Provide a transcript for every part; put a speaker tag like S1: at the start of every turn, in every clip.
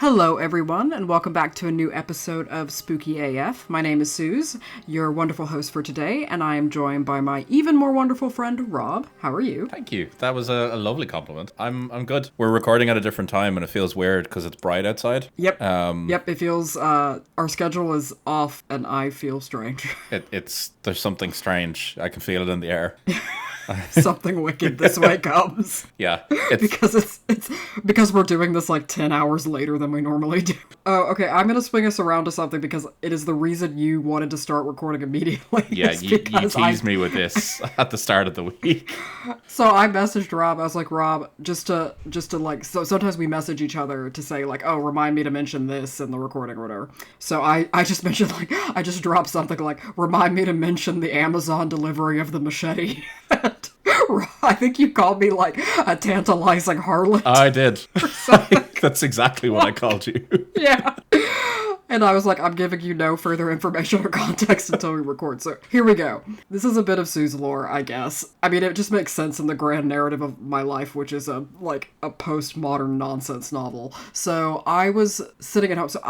S1: Hello, everyone, and welcome back to a new episode of Spooky AF. My name is Suze, your wonderful host for today, and I am joined by my even more wonderful friend, Rob. How are you?
S2: Thank you. That was a lovely compliment. I'm good. We're recording at a different time, and it feels weird because it's bright outside.
S1: Yep. It feels, our schedule is off, and I feel strange.
S2: There's something strange. I can feel it in the air.
S1: Something wicked this way comes.
S2: Yeah.
S1: Because it's because we're doing this like 10 hours later than we normally do. Oh, okay, I'm going to swing us around to something because it is the reason you wanted to start recording immediately.
S2: Yeah, you teased me with this at the start of the week.
S1: So I messaged Rob. I was like, Rob, just to like, so sometimes we message each other to say like, oh, remind me to mention this in the recording or whatever. So I just mentioned like, I just dropped something like, remind me to mention the Amazon delivery of the machete. I think you called me like a tantalizing harlot.
S2: I did. That's exactly what I called you.
S1: Yeah. And I was like, I'm giving you no further information or context until we record. So here we go. This is a bit of Sue's lore, I guess. I mean, it just makes sense in the grand narrative of my life, which is a postmodern nonsense novel. So I was sitting at home. So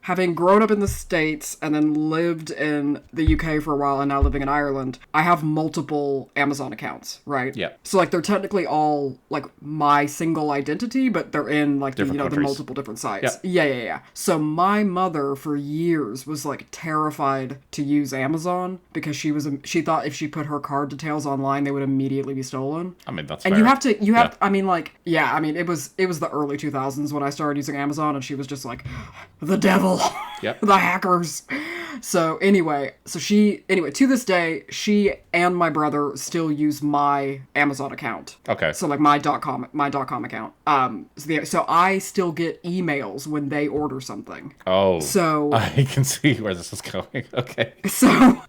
S1: having grown up in the States and then lived in the UK for a while and now living in Ireland, I have multiple Amazon accounts, right?
S2: Yeah.
S1: So like they're technically all like my single identity, but they're in like the multiple different sites. Yeah. So my mother for years was like terrified to use Amazon because she thought if she put her card details online they would immediately be stolen.
S2: I mean, that's
S1: and
S2: fair.
S1: It was the early 2000s when I started using Amazon, and she was just like, the devil.
S2: Yep.
S1: The hackers. So to this day, she and my brother still use my Amazon account.
S2: Okay.
S1: So like my .com account. So I still get emails when they order something.
S2: Oh.
S1: So
S2: I can see where this is going. Okay.
S1: So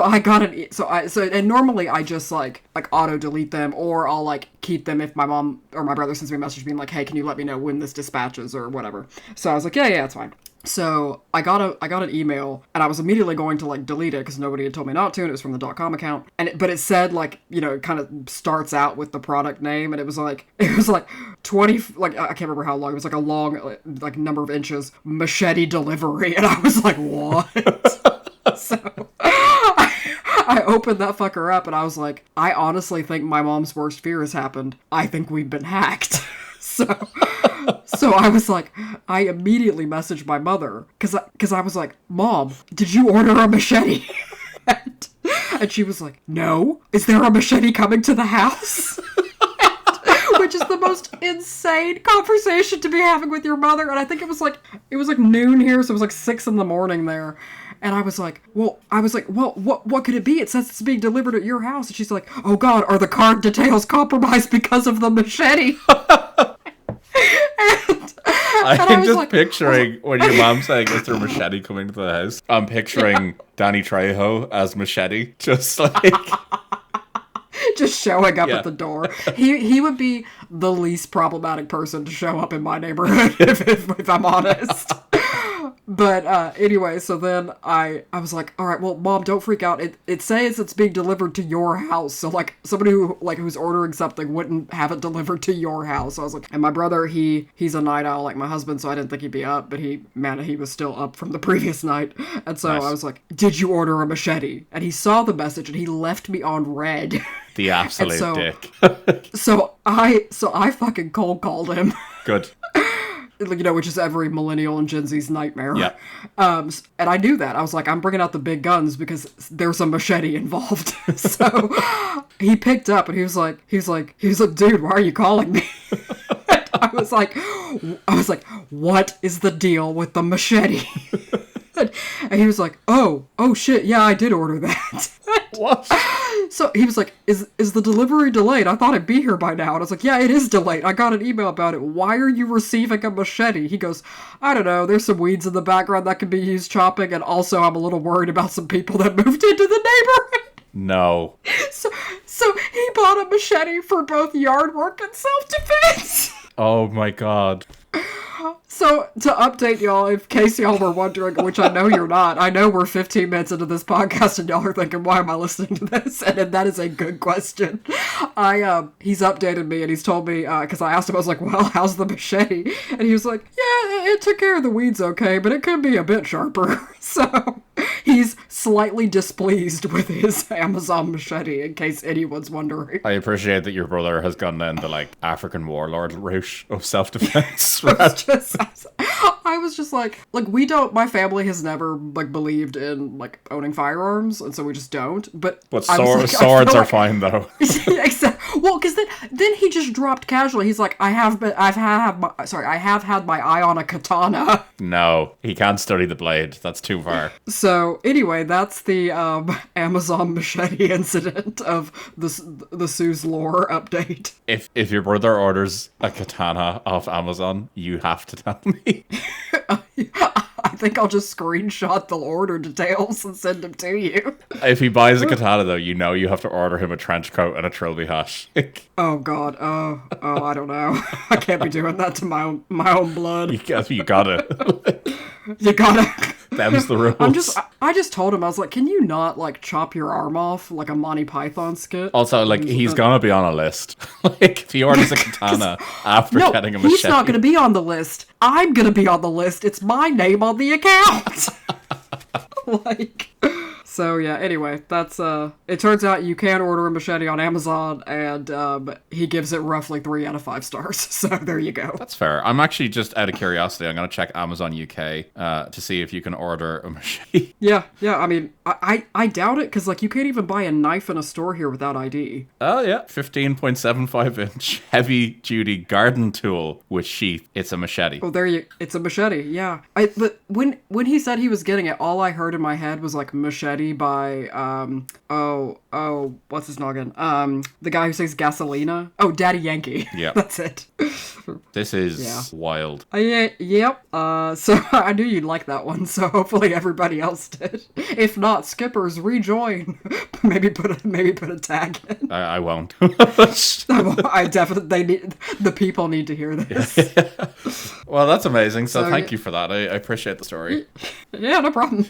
S1: I got and normally I just like auto delete them, or I'll like keep them if my mom or my brother sends me a message being like, hey, can you let me know when this dispatches or whatever. So I was like, yeah, it's fine. So I got an email, and I was immediately going to like delete it because nobody had told me not to, and it was from the .com account. But it said like, it kind of starts out with the product name, and it was like 20, like I can't remember how long. It was like a long like number of inches, machete delivery, and I was like, what? So I opened that fucker up, and I was like, I honestly think my mom's worst fear has happened. I think we've been hacked. So I was like, I immediately messaged my mother because I was like, Mom, did you order a machete? and she was like, no. Is there a machete coming to the house? Which is the most insane conversation to be having with your mother. And I think it was like noon here, so it was like 6 a.m. there. And I was like, what could it be? It says it's being delivered at your house. And she's like, oh God, are the card details compromised because of the machete?
S2: I'm just picturing when your mom's saying, is there a machete coming to the house? I'm picturing Danny Trejo as Machete, just like...
S1: just showing up at the door. He would be the least problematic person to show up in my neighborhood, if I'm honest. But anyway, so then I was like, all right, well, Mom, don't freak out. It says it's being delivered to your house. So like somebody who's ordering something wouldn't have it delivered to your house. So I was like, and my brother, he's a night owl like my husband, so I didn't think he'd be up, but he was still up from the previous night. And so nice. I was like, did you order a machete? And he saw the message and he left me on red.
S2: The absolute dick.
S1: so I fucking cold called him.
S2: Good.
S1: Which is every millennial and Gen Z's nightmare.
S2: Yeah.
S1: And I knew that. I was like, I'm bringing out the big guns because there's a machete involved. So he picked up and he was like, dude, why are you calling me? I was like, what is the deal with the machete? And he was like, oh shit, yeah, I did order that.
S2: What?
S1: So he was like, is the delivery delayed? I thought it'd be here by now. And I was like, yeah, it is delayed. I got an email about it. Why are you receiving a machete? He goes, I don't know. There's some weeds in the background that could be used chopping. And also I'm a little worried about some people that moved into the neighborhood.
S2: No.
S1: So he bought a machete for both yard work and self-defense.
S2: Oh my God.
S1: So, to update y'all, in case y'all were wondering, which I know you're not, I know we're 15 minutes into this podcast and y'all are thinking, why am I listening to this? And that is a good question. He's updated me and he's told me, because I asked him, I was like, well, how's the machete? And he was like, yeah, it took care of the weeds okay, but it could be a bit sharper. So, he's slightly displeased with his Amazon machete, in case anyone's wondering.
S2: I appreciate that your brother has gone down the, like, African warlord route of self-defense.
S1: I was just like, my family has never, like, believed in, like, owning firearms, and so we just don't, but
S2: swords are fine, though.
S1: Well, because then he just dropped casually. He's like, I have had my eye on a katana.
S2: No, he can't study the blade. That's too far.
S1: So, anyway, that's the Amazon machete incident of the Sue's lore update.
S2: If your brother orders a katana off Amazon, you have to tell me.
S1: I think I'll just screenshot the order details and send them to you.
S2: If he buys a katana, though, you know you have to order him a trench coat and a trilby hat.
S1: Oh, God. Oh, I don't know. I can't be doing that to my own blood.
S2: You gotta.
S1: You gotta.
S2: Them's the rules.
S1: I just told him, I was like, can you not, like, chop your arm off like a Monty Python skit?
S2: Also, like, he's gonna be on a list. Like, if he orders a katana after getting a machete.
S1: He's not gonna be on the list. I'm gonna be on the list. It's my name on the account. Like... So yeah, anyway, that's it turns out you can order a machete on Amazon, and he gives it roughly 3 out of 5 stars. So there you go.
S2: That's fair. I'm actually, just out of curiosity, I'm gonna check Amazon UK to see if you can order a machete.
S1: Yeah, I mean, I doubt it, because, like, you can't even buy a knife in a store here without ID.
S2: Oh yeah, 15.75 inch heavy duty garden tool with sheath. It's a machete.
S1: Oh, it's a machete. Yeah. But when he said he was getting it, all I heard in my head was, like, machete by what's his noggin? The guy who sings Gasolina. Oh, Daddy Yankee.
S2: Yeah.
S1: That's it.
S2: This is wild.
S1: Yep. So I knew you'd like that one, so hopefully everybody else did. If not, skippers, rejoin. maybe put a tag in.
S2: I won't.
S1: I definitely, the people need to hear this.
S2: Well, that's amazing. So thank you for that. I appreciate the story.
S1: Yeah, no problem.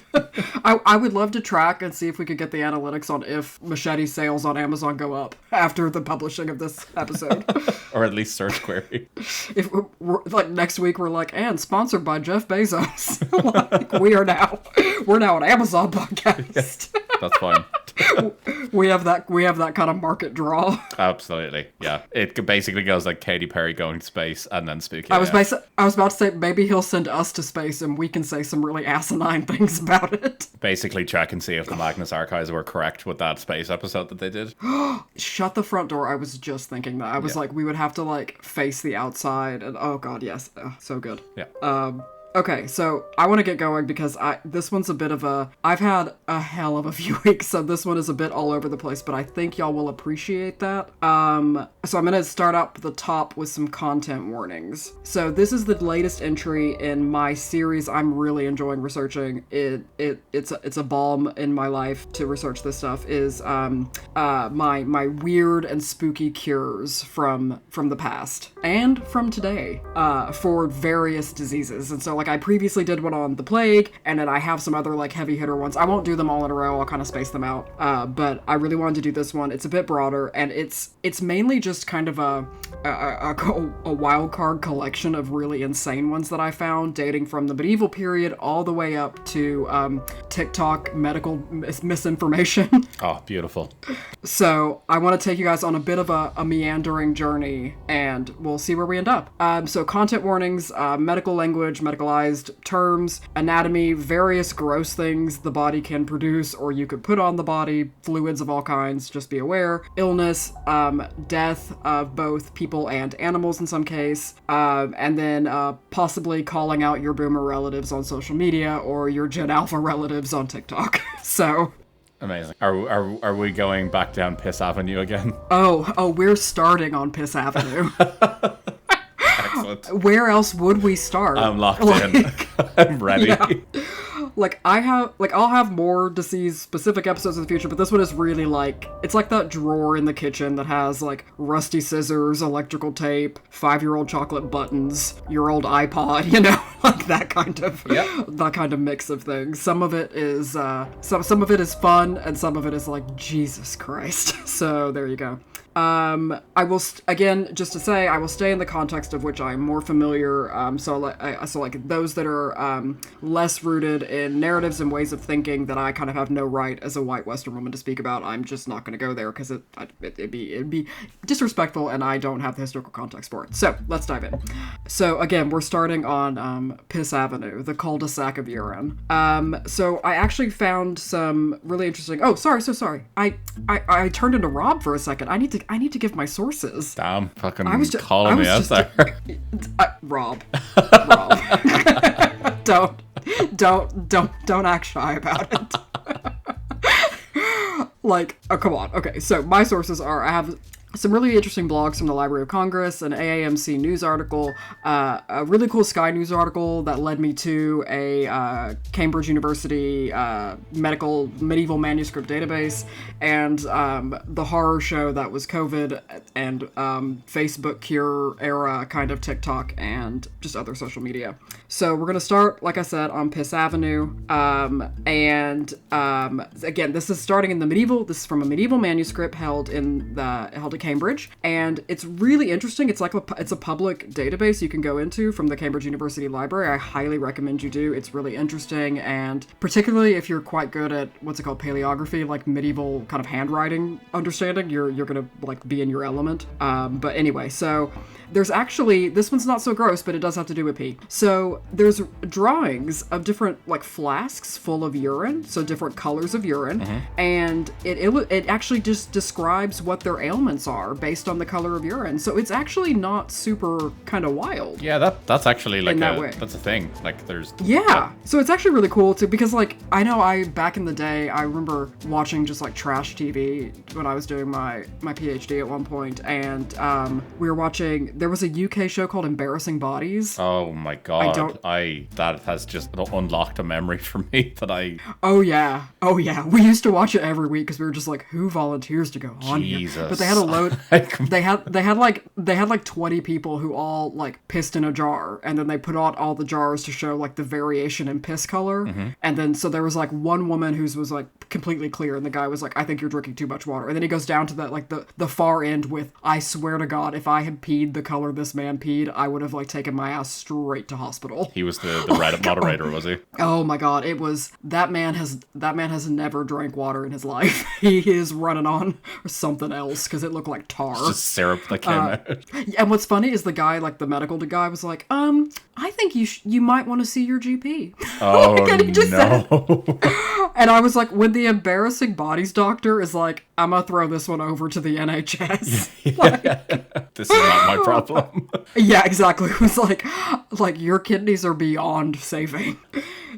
S1: I would love to track and see if we could get the analytics on if machete sales on Amazon go up after the publishing of this episode.
S2: Or at least search query.
S1: If we're, like, next week we're like, and sponsored by Jeff Bezos. Like, we're now an Amazon podcast.
S2: Yeah, that's fine.
S1: we have that kind of market draw.
S2: Absolutely, yeah. It basically goes like Katy Perry going to space and then Spooky.
S1: I was about to say, maybe he'll send us to space and we can say some really asinine things about it.
S2: Basically check and see if the Magnus Archives were correct with that space episode that they did.
S1: Shut the front door. I was just thinking that. I was like, we would have to, like, face the outside, and oh god, yes. So good.
S2: Yeah.
S1: Okay, so I want to get going because this one's a bit of I've had a hell of a few weeks, so this one is a bit all over the place, but I think y'all will appreciate that. So I'm going to start up the top with some content warnings. So this is the latest entry in my series I'm really enjoying researching. It's a balm in my life to research this stuff, is my weird and spooky cures from the past and from today for various diseases. And so, like, I previously did one on the plague, and then I have some other, like, heavy hitter ones. I won't do them all in a row. I'll kind of space them out. But I really wanted to do this one. It's a bit broader, and it's mainly just kind of a wild card collection of really insane ones that I found, dating from the medieval period all the way up to TikTok medical misinformation.
S2: Oh, beautiful.
S1: So I want to take you guys on a bit of a meandering journey, and we'll see where we end up. So content warnings, medical language, medicalized terms, anatomy, various gross things the body can produce or you could put on the body, fluids of all kinds, just be aware, illness, death of both people and animals in some case, and then possibly calling out your boomer relatives on social media or your Gen Alpha relatives on TikTok. So...
S2: Amazing. Are we going back down Piss Avenue again?
S1: Oh, we're starting on Piss Avenue. Excellent. Where else would we start?
S2: I'm locked in. I'm ready. Yeah.
S1: like I'll have more Deceased specific episodes in the future, but this one is really like, it's like that drawer in the kitchen that has like rusty scissors, electrical tape, 5-year-old chocolate buttons, your old iPod, like that kind of mix of things. Some of it is some of it is fun, and some of it is like, Jesus Christ. So there you go. I will again, just to say, I will stay in the context of which I'm more familiar. So like those that are less rooted in narratives and ways of thinking that I kind of have no right as a white Western woman to speak about. I'm just not going to go there because it'd be disrespectful, and I don't have the historical context for it. So let's dive in. So again, we're starting on Piss Avenue, the cul-de-sac of urine. So I actually found some really interesting. Oh, sorry, so sorry. I turned into Rob for a second. I need to give my sources.
S2: Damn, fucking calling me out there.
S1: Rob. Don't act shy about it. Like, oh, come on. Okay, so my sources are, I have some really interesting blogs from the Library of Congress, an AAMC news article, a really cool Sky News article that led me to a Cambridge University medieval manuscript database, and the horror show that was COVID and Facebook Cure era kind of TikTok and just other social media. So we're going to start, like I said, on Piss Avenue. Again, this is starting in the medieval. This is from a medieval manuscript held at Cambridge, and it's really interesting. It's like it's a public database you can go into from the Cambridge University Library. I highly recommend you do. It's really interesting, and particularly if you're quite good at what's it called, paleography, like medieval kind of handwriting understanding, you're gonna like be in your element. But anyway, so there's actually, this one's not so gross, but it does have to do with pee. So there's drawings of different like flasks full of urine, so different colors of urine, and it actually just describes what their ailments are based on the color of urine. So it's actually not super kind of wild.
S2: Yeah, that's actually like that's a thing. Like there's
S1: So it's actually really cool too, because like I know back in the day I remember watching just like trash TV when I was doing my PhD at one point, and we were watching. There was a UK show called Embarrassing Bodies.
S2: Oh my god. That has just unlocked a memory for me that I...
S1: Oh yeah. We used to watch it every week because we were just like, who volunteers to go on here? But they had a load... they had like 20 people who all like pissed in a jar, and then they put out all the jars to show like the variation in piss color. And then so there was like one woman whose was like completely clear, and the guy was like, I think you're drinking too much water. And then he goes down to that like the far end with, I swear to God, if I had peed the color this man peed, I would have like taken my ass straight to hospital.
S2: He was the Reddit moderator, was he?
S1: Oh my god, it was, that man has never drank water in his life. He is running on something else because it looked like tar.
S2: It's just syrup that came out.
S1: And what's funny is the guy, like the medical guy, was like, I think you might want to see your GP.
S2: Oh no.
S1: And I was like, when the Embarrassing Bodies doctor is like, I'm gonna throw this one over to the NHS. Like,
S2: this is not my problem.
S1: Yeah, exactly. It was like your kidneys are beyond saving.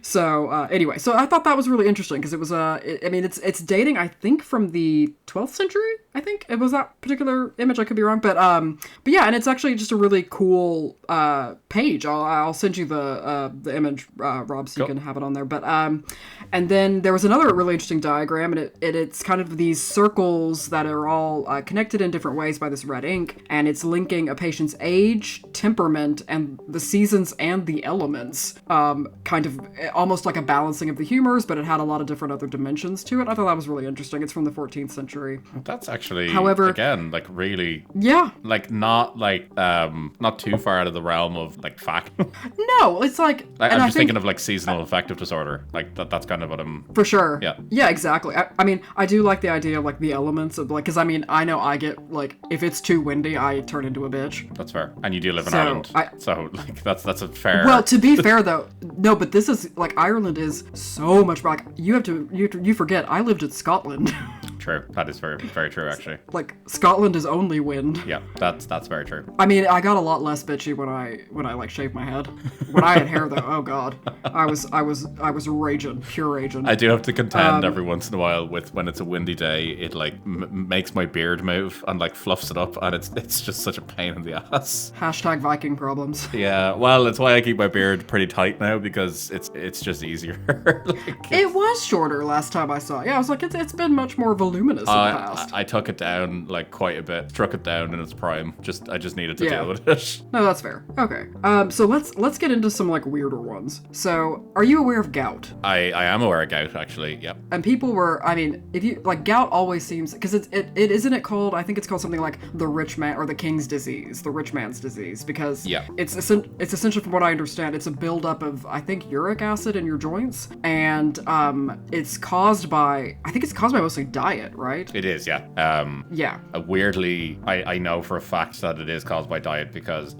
S1: So anyway, so I thought that was really interesting because it was it's dating, I think, from the 12th century. I think it was that particular image. I could be wrong, but yeah, and it's actually just a really cool page. I'll send you the image, Rob, so you can have it on there. But and then there was another really interesting diagram, and it's kind of these circles that are all connected in different ways by this red ink, and it's linking a patient's age, temperament, and the seasons and the elements, kind of almost like a balancing of the humors, but it had a lot of different other dimensions to it. I thought that was really interesting. It's from the 14th century.
S2: That's actually, however, again, like really, like not too far out of the realm of like fact.
S1: No, it's like
S2: I'm just thinking of like seasonal affective disorder. Like that's kind of what I'm.
S1: For sure.
S2: Yeah,
S1: exactly. I mean, I do like the idea of like the elements of like, because I mean, I know I get like, if it's too windy, I turn into a bitch.
S2: That's fair. And you do live in Ireland, so like that's a fair.
S1: Well, to be fair though, no, but this is like, Ireland is so much like you forget I lived in Scotland.
S2: True. That is very, very true, actually.
S1: Like, Scotland is only wind.
S2: Yeah, that's very true.
S1: I mean, I got a lot less bitchy when I like shaved my head. When I had hair, though, oh god, I was raging, pure raging.
S2: I do have to contend every once in a while with when it's a windy day, it like makes my beard move and like fluffs it up, and it's just such a pain in the ass.
S1: Hashtag Viking problems.
S2: Yeah, well, it's why I keep my beard pretty tight now, because it's just easier. Like,
S1: It was shorter last time I saw it. Yeah, I was like, it's been much more voluminous in the past.
S2: I took it down like quite a bit, struck it down in its prime. I just needed to
S1: Yeah.
S2: deal with it.
S1: No, that's fair. Okay. So let's get into some like weirder ones. So, are you aware of gout?
S2: I am aware of gout, actually. Yep.
S1: And people were, I mean, if you like gout always seems, because it isn't it called, I think it's called something like the rich man or the king's disease, the rich man's disease, because
S2: Yeah.
S1: it's essentially, from what I understand, it's a buildup of, I think, uric acid in your joints, and it's caused by mostly diet, right?
S2: It is, yeah.
S1: Yeah.
S2: Weirdly, I know for a fact that it is caused by diet, because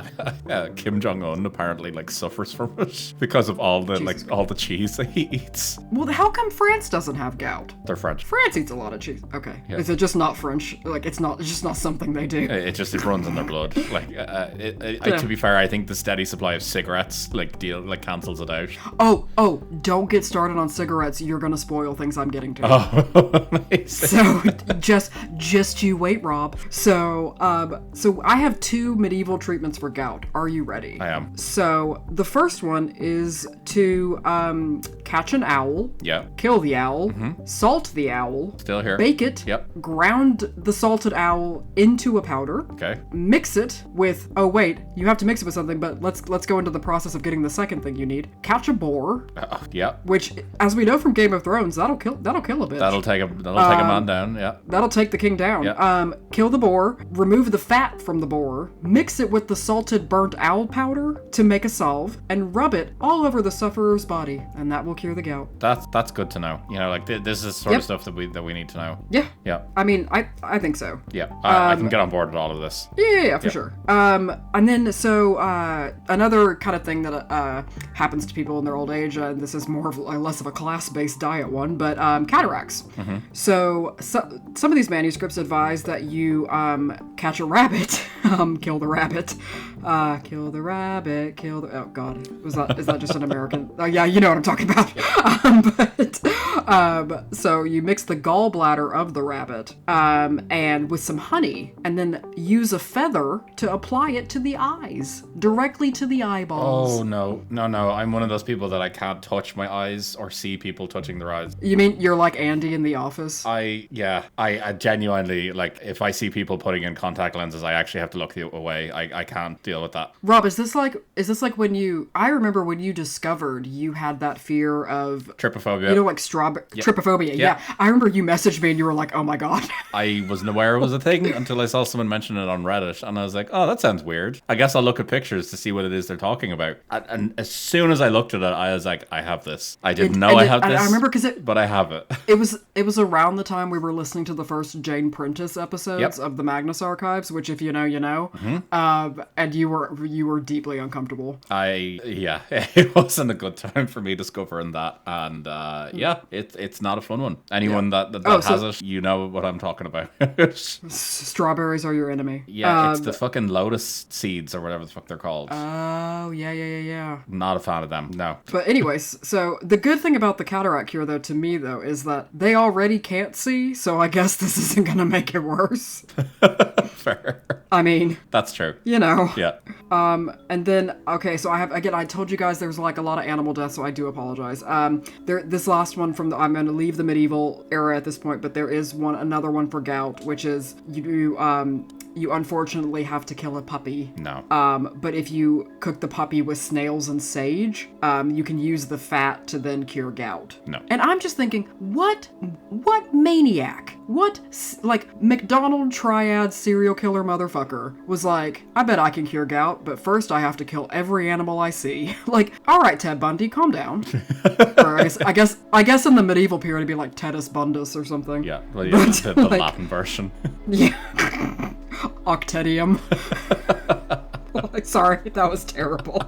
S2: Kim Jong-un apparently like suffers from it because of all the
S1: Jesus.
S2: all the cheese that he eats.
S1: Well, how come France doesn't have gout?
S2: They're French.
S1: France eats a lot of cheese. Okay.
S2: Yeah.
S1: Is it just not French? Like, it's just not something they do.
S2: It runs in their blood. Like, to be fair, I think the steady supply of cigarettes cancels it out.
S1: Oh, don't get started on cigarettes. You're gonna spoil things I'm getting to.
S2: Oh, amazing.
S1: So just you wait, Rob. So I have 2 medieval treatments for gout. Are you ready?
S2: I am.
S1: So the first one is to catch an owl.
S2: Yeah.
S1: Kill the owl. Salt the owl.
S2: Still here.
S1: Bake it.
S2: Yep.
S1: Ground the salted owl into a powder.
S2: Okay.
S1: Mix it with. Oh wait, you have to mix it with something. But let's go into the process of getting the second thing you need. Catch a boar.
S2: Yeah.
S1: Which, as we know from Game of Thrones, that'll kill a bitch.
S2: That'll take a man down. Yeah.
S1: That'll take the king down.
S2: Yeah.
S1: Kill the boar, remove the fat from the boar, mix it with the salted burnt owl powder to make a salve, and rub it all over the sufferer's body, and that will cure the gout.
S2: That's good to know. You know, like this is sort of stuff that we need to know.
S1: Yeah.
S2: Yeah.
S1: I mean, I think so.
S2: Yeah. I can get on board with all of this.
S1: Yeah, for sure. And then so another kind of thing that happens to people in their old age, and this is more of less of a class-based diet one, but cataracts. So some of these manuscripts advise that you catch a rabbit, kill the rabbit, kill the rabbit, kill the. Oh God, is that just an American? Oh yeah, you know what I'm talking about. So you mix the gallbladder of the rabbit, and with some honey, and then use a feather to apply it to the eyes, directly to the eyeballs.
S2: Oh no. I'm one of those people that I can't touch my eyes or see people touching their eyes.
S1: You mean you're like Andy in The Office?
S2: I genuinely, like, if I see people putting in contact lenses, I actually have to look away. I can't deal with that.
S1: Rob, is this like when you? I remember when you discovered you had that fear of
S2: Trypophobia.
S1: You know, like trypophobia. Yeah. I remember you messaged me and you were like, "Oh my god."
S2: I wasn't aware it was a thing until I saw someone mention it on Reddit, and I was like, "Oh, that sounds weird. I guess I'll look at pictures to see what it is they're talking about." And as soon as I looked at it, I was like, "I have this. I didn't know I have this.
S1: I remember
S2: but I have it."
S1: It was around the time we were listening to the first Jane Prentice episodes of the Magnus Archives, which if you know, you know. And you were deeply uncomfortable.
S2: It wasn't a good time for me discovering that, and it's not a fun one. Anyone that has it, you know what I'm talking about.
S1: Strawberries are your enemy.
S2: Yeah, it's the fucking lotus seeds or whatever the fuck they're called.
S1: Oh, yeah.
S2: Not a fan of them, no.
S1: But anyways, so the good thing about the cataract cure, though, to me, though, is that they already can't see, so I guess this isn't gonna make it worse.
S2: Fair.
S1: I mean...
S2: That's true.
S1: You know.
S2: Yeah.
S1: And then, okay, so I told you guys there was like a lot of animal deaths, so I do apologize. This last one I'm going to leave the medieval era at this point, but there is another one for gout, which is you unfortunately have to kill a puppy.
S2: No.
S1: But if you cook the puppy with snails and sage, you can use the fat to then cure gout.
S2: No.
S1: And I'm just thinking, what maniac, what, like, McDonald triad serial killer motherfucker was like, I bet I can cure gout, but first I have to kill every animal I see. Like, all right, Ted Bundy, calm down. Or I guess in the medieval period it'd be like Tedus Bundus or something.
S2: Yeah, well, yeah, the Latin version.
S1: Yeah. Octedium. Sorry, that was terrible.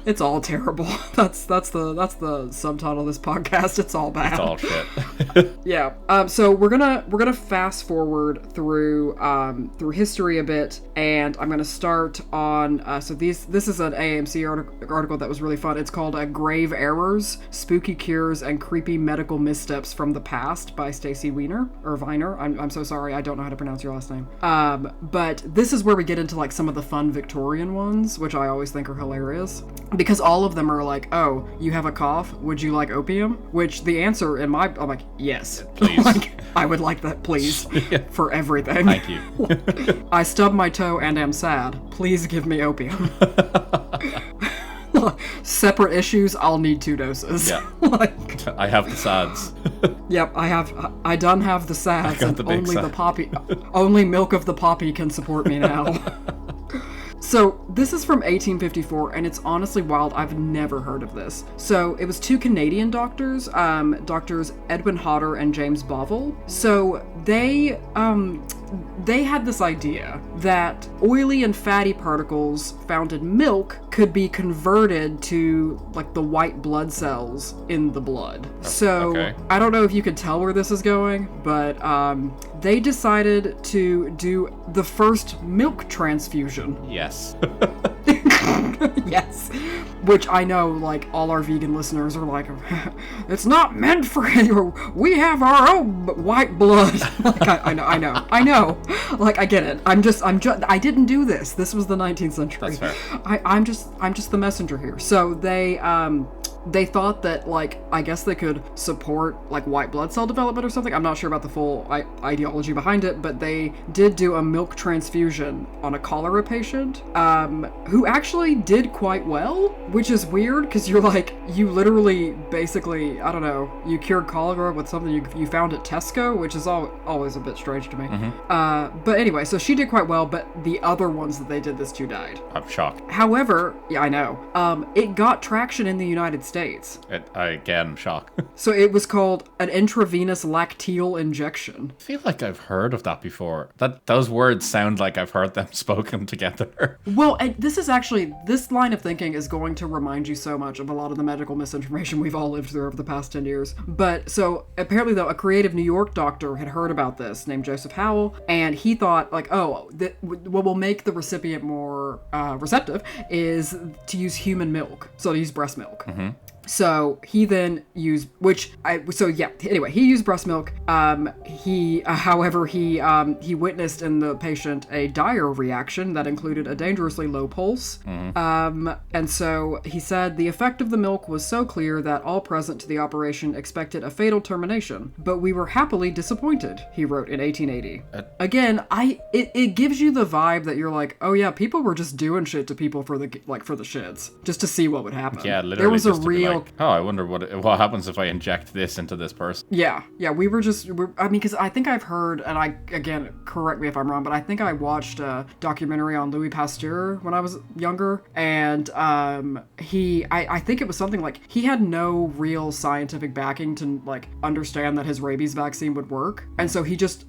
S1: It's all terrible. That's the subtitle of this podcast. It's all bad.
S2: It's all shit.
S1: Yeah. So we're gonna fast forward through history a bit, and I'm gonna start on. So this is an AMC article that was really fun. It's called "Grave Errors: Spooky Cures and Creepy Medical Missteps from the Past" by Stacy Weiner or Viner. I'm so sorry. I don't know how to pronounce your last name. But this is where we get into like some of the fun Victorian ones, which I always think are hilarious because all of them are like, "Oh, you have a cough? Would you like opium?" Which the answer I'm like, yes,
S2: please.
S1: Like, I would like that, please, for everything.
S2: Thank you.
S1: I stub my toe and am sad. Please give me opium. Separate issues, I'll need 2 doses.
S2: Yeah.
S1: Like,
S2: I have the SADs.
S1: yep, I done have the SADs, and
S2: the big
S1: only
S2: sad.
S1: the poppy, only milk of the poppy can support me now. So this is from 1854, and it's honestly wild. I've never heard of this. So it was 2 Canadian doctors, doctors Edwin Hodder and James Bovell. So they had this idea that oily and fatty particles found in milk could be converted to like the white blood cells in the blood. So
S2: Okay.
S1: I don't know if you could tell where this is going, but they decided to do the first milk transfusion.
S2: Yes.
S1: Yes. Which I know, like, all our vegan listeners are like, it's not meant for you. We have our own white blood. Like, I know. Like, I get it. I didn't do this. This was the 19th century.
S2: That's fair.
S1: I'm just the messenger here. So they thought that, like, I guess they could support, like, white blood cell development or something. I'm not sure about the full ideology behind it, but they did do a milk transfusion on a cholera patient, who actually did quite well, which is weird, because you're like, you literally, basically, I don't know, you cured cholera with something you found at Tesco, which is always a bit strange to me. But anyway, so she did quite well, but the other ones that they did this to died.
S2: I'm shocked.
S1: However, yeah, I know, it got traction in the United States.
S2: Again, shock.
S1: So it was called an intravenous lacteal injection.
S2: I feel like I've heard of that before. Those words sound like I've heard them spoken together.
S1: Well, and this line of thinking is going to remind you so much of a lot of the medical misinformation we've all lived through over the past 10 years. But so apparently, though, a creative New York doctor had heard about this named Joseph Howell, and he thought, like, oh, what will make the recipient more receptive is to use human milk. So to use breast milk. So he then used, anyway, he used breast milk. However, he witnessed in the patient a dire reaction that included a dangerously low pulse. And so he said the effect of the milk was so clear that all present to the operation expected a fatal termination, but we were happily disappointed, he wrote in 1880. Again, it gives you the vibe that you're like, oh yeah, people were just doing shit to people for the shits, just to see what would happen.
S2: Yeah, literally.
S1: There was a
S2: just to be
S1: real.
S2: like, oh, I wonder what happens if I inject this into this person.
S1: Yeah, because I think I've heard, and again, correct me if I'm wrong, but I think I watched a documentary on Louis Pasteur when I was younger, and I think it was something like he had no real scientific backing to like understand that his rabies vaccine would work, and so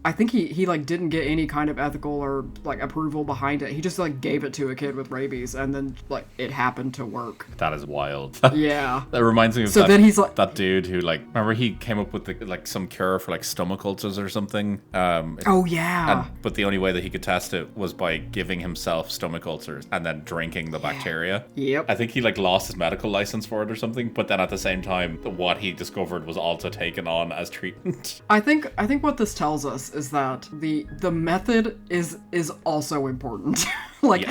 S1: I think he like didn't get any kind of ethical or like approval behind it. He just like gave it to a kid with rabies, and then like it happened to work.
S2: That is wild.
S1: Yeah.
S2: That reminds me of
S1: Then he's like,
S2: that dude who like, remember he came up with some cure for like stomach ulcers or something.
S1: oh yeah.
S2: But the only way that he could test it was by giving himself stomach ulcers and then drinking the bacteria.
S1: Yep.
S2: I think he like lost his medical license for it or something. But then at the same time, what he discovered was also taken on as treatment.
S1: I think what this tells us is that the method is also important. Like,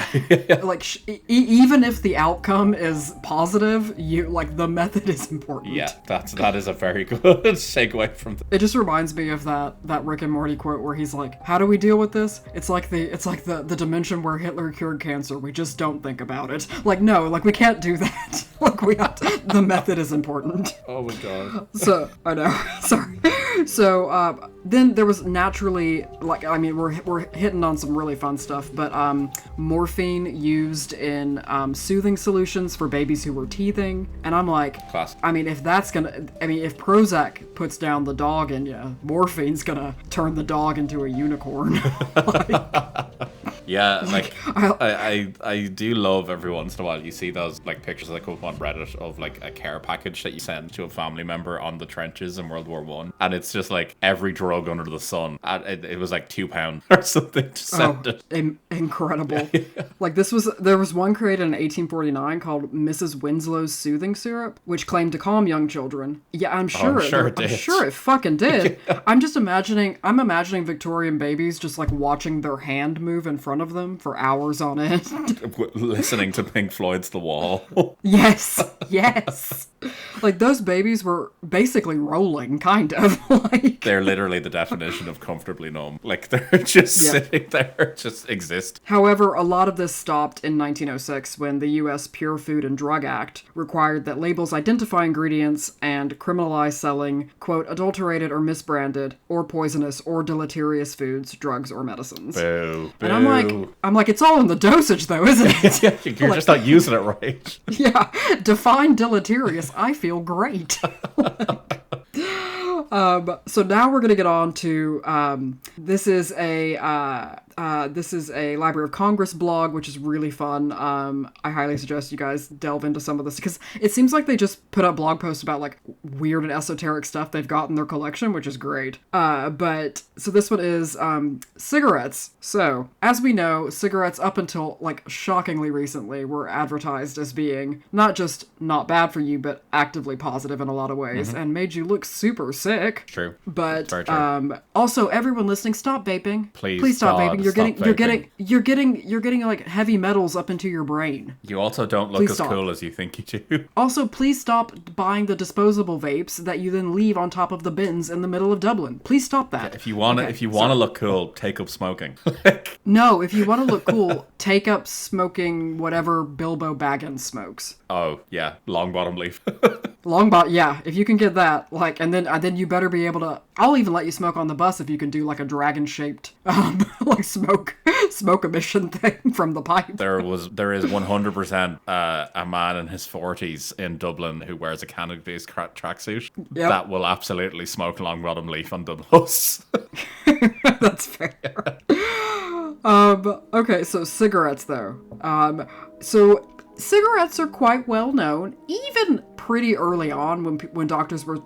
S1: even if the outcome is positive, the method is important.
S2: Yeah, that is a very good segue from.
S1: It just reminds me of that Rick and Morty quote where he's like, "How do we deal with this? It's like the dimension where Hitler cured cancer. We just don't think about it. Like, no, like we can't do that. Like we have to, the method is important."
S2: Oh my god.
S1: So I know. Sorry. So then there was naturally, like, I mean, we're hitting on some really fun stuff, but morphine used in soothing solutions for babies who were teething, and I'm like,
S2: Class.
S1: I mean, if Prozac puts down the dog in you, morphine's gonna turn the dog into a unicorn. Like,
S2: Yeah, like
S1: I,
S2: I do love every once in a while you see those like pictures that come up on Reddit of like a care package that you send to a family member on the trenches in World War One, and it's just like every drug under the sun. It was like £2 or something to send it.
S1: Incredible. Like there was one created in 1849 called Mrs. Winslow's Soothing Syrup, which claimed to calm young children. Yeah, I'm sure
S2: it
S1: fucking did. I'm imagining Victorian babies just like watching their hand move in front of them for hours on end.
S2: Listening to Pink Floyd's The Wall.
S1: Yes. Like those babies were basically rolling, kind of. Like
S2: they're literally the definition of comfortably numb. Like they're just sitting there, just exist.
S1: However, a lot of this stopped in 1906 when the U.S. Pure Food and Drug Act required that labels identify ingredients and criminalize selling, quote, adulterated or misbranded or poisonous or deleterious foods, drugs, or medicines.
S2: Boo.
S1: And I'm like, it's all in the dosage though, isn't it?
S2: You're just not using it right.
S1: Yeah. Define deleterious. I feel great. So now we're going to get on to, this is a Library of Congress blog, which is really fun. I highly suggest you guys delve into some of this because it seems like they just put up blog posts about like weird and esoteric stuff they've got in their collection, which is great. But so this one is, cigarettes. So as we know, cigarettes up until like shockingly recently were advertised as being not just not bad for you, but actively positive in a lot of ways and made you look super sick.
S2: True.
S1: But,
S2: Very true.
S1: Also everyone listening, stop vaping. Please stop
S2: God,
S1: vaping. You're getting like heavy metals up into your brain.
S2: You also don't look as cool as you think you do.
S1: Also, please stop buying the disposable vapes that you then leave on top of the bins in the middle of Dublin. Please stop that.
S2: If you want to look cool, take up smoking.
S1: No, if you want to look cool, take up smoking whatever Bilbo Baggins smokes.
S2: Oh, yeah, long bottom leaf.
S1: Yeah, if you can get that, like, and then you better be able to. I'll even let you smoke on the bus if you can do like a dragon-shaped, like smoke emission thing from the pipe.
S2: There is 100% a man in his 40s in Dublin who wears a Canada-based tracksuit that will absolutely smoke long bottom leaf on the bus.
S1: That's fair. Okay, so cigarettes though. So cigarettes are quite well known, even pretty early on when doctors were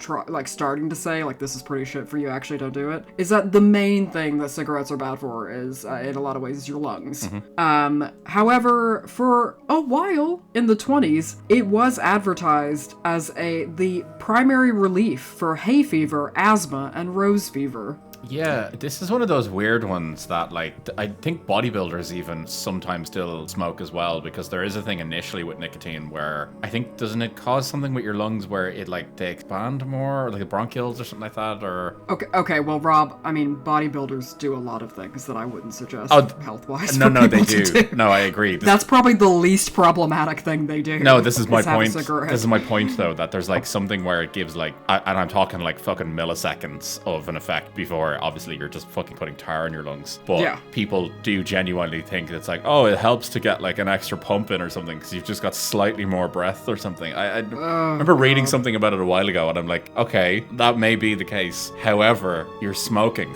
S1: starting to say like this is pretty shit for you, actually don't do it. Is that the main thing that cigarettes are bad for is in a lot of ways is your lungs. However, for a while in the 20s, it was advertised as the primary relief for hay fever, asthma, and rose fever.
S2: Yeah, this is one of those weird ones that, like, I think bodybuilders even sometimes still smoke as well, because there is a thing initially with nicotine where I think, doesn't it cause something with your lungs where it, like, they expand more, or like bronchioles or something like that, or...
S1: Okay, well, Rob, I mean, bodybuilders do a lot of things that I wouldn't suggest health-wise.
S2: No, they do. No, I agree.
S1: That's probably the least problematic thing they do.
S2: No, this is my point. This is my point, though, that there's, like, something where it gives, like, and I'm talking, like, fucking milliseconds of an effect before obviously you're just fucking putting tar in your lungs, but people do genuinely think it's like, oh, it helps to get like an extra pump in or something because you've just got slightly more breath or something. I remember reading something about it a while ago and I'm like, okay, that may be the case, however, you're smoking.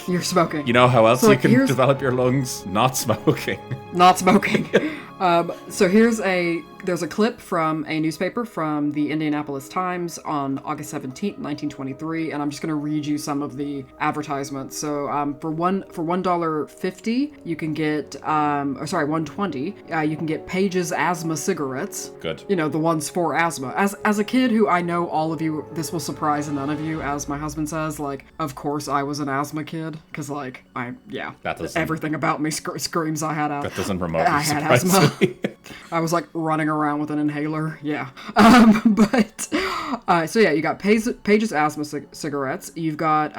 S1: You're smoking.
S2: You know how else you can develop your lungs? Not smoking.
S1: So there's a clip from a newspaper from the Indianapolis Times on August 17th, 1923, and I'm just going to read you some of the advertisements. So for $1.50, you can get, $1.20, you can get Page's asthma cigarettes.
S2: Good.
S1: You know, the ones for asthma. As a kid who I know all of you, this will surprise none of you, as my husband says, like, of course I was an asthma kid, because like, everything about me screams I had
S2: that doesn't remotely surprise
S1: asthma.
S2: me.
S1: I was like running around with an inhaler. Yeah. So you got Page's asthma cigarettes. You've got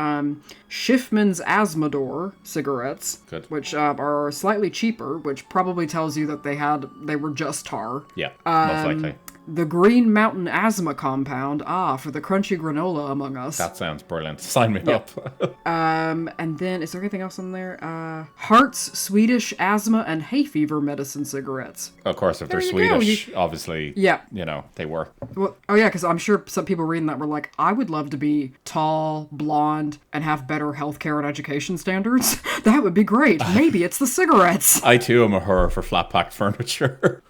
S1: Schiffman's Asthmador cigarettes,
S2: Good.
S1: Which are slightly cheaper, which probably tells you that they were just tar.
S2: Yeah, most likely.
S1: The Green Mountain Asthma Compound. For the crunchy granola among us.
S2: That sounds brilliant. Sign me up.
S1: And then, is there anything else in there? Heart's Swedish Asthma and Hay Fever Medicine Cigarettes.
S2: Of course, if they're
S1: There you go.
S2: Swedish, obviously,
S1: Yeah.
S2: they work.
S1: Well, oh yeah, because I'm sure some people reading that were like, I would love to be tall, blonde, and have better healthcare and education standards. That would be great. Maybe it's the cigarettes.
S2: I too am a horror for flat pack furniture.